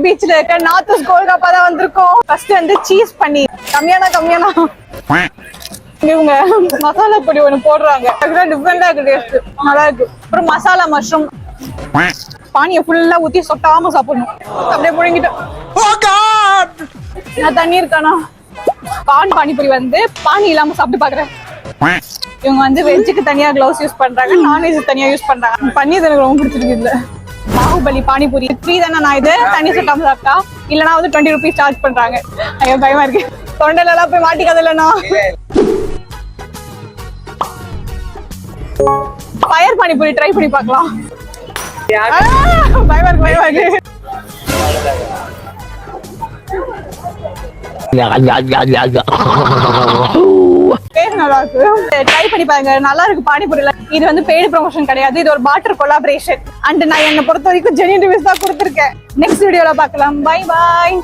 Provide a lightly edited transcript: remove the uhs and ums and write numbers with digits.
பீச்ல இருக்க நார்த் கோல்காப்பா தான் வந்திருக்கோம். ஃபர்ஸ்ட் வந்து சீஸ் பன்னீர் கம்மியானா இவங்க மசாலா பொடி ஒண்ணு போடுறாங்க. டிஃபரெண்டா இருக்கு, டேஸ்ட் நல்லா இருக்கு. அப்புறம் மசாலா மஷ்ரூம் பானியை ஃபுல்லா ஊத்தி சொட்டாம சாப்பிடணும். அப்படியே முழுங்கிட்டோம். நான் தண்ணி இருக்கானா கார்ன் பானிபூரி வந்து பானி இல்லாம சாப்பிட்டு பாக்குறேன். இவங்க வந்து வெஜ்ஜுக்கு தனியா கிளவுஸ் யூஸ் பண்றாங்க, நான்வெஜ் தனியா யூஸ் பண்றாங்க. பன்னீர் எனக்கு ரொம்ப பிடிச்சிருக்கு. இதுல பாகுபலி பானிபூரி ஃப்ரீ தானே. நான் இது தண்ணி சொட்டாம சாப்பிட்டா இல்லனா வந்து 20 rupees சார்ஜ் பண்றாங்க. ஐயோ பயமா இருக்கு, தொண்டையில எல்லாம் போய் மாட்டிக்காதல்லண்ணா. ஃபயர் பானிபூரி ட்ரை பண்ணி பார்க்கலாம். பயமா இருக்கு. நல்லா இருக்கு, ட்ரை பண்ணி பாருங்க. நல்லா இருக்கு பானிபூரில. இது வந்து பெய்டு ப்ரமோஷன் கிடையாது, இது ஒரு பார்ட்டர் கொலாபரேஷன். அண்ட் நான் என்னை பொறுத்த வரைக்கும் ஜெனியூன் ரிவ்யூஸ் தான் கொடுத்துருக்கேன். நெக்ஸ்ட் வீடியோல பார்க்கலாம். Bye bye.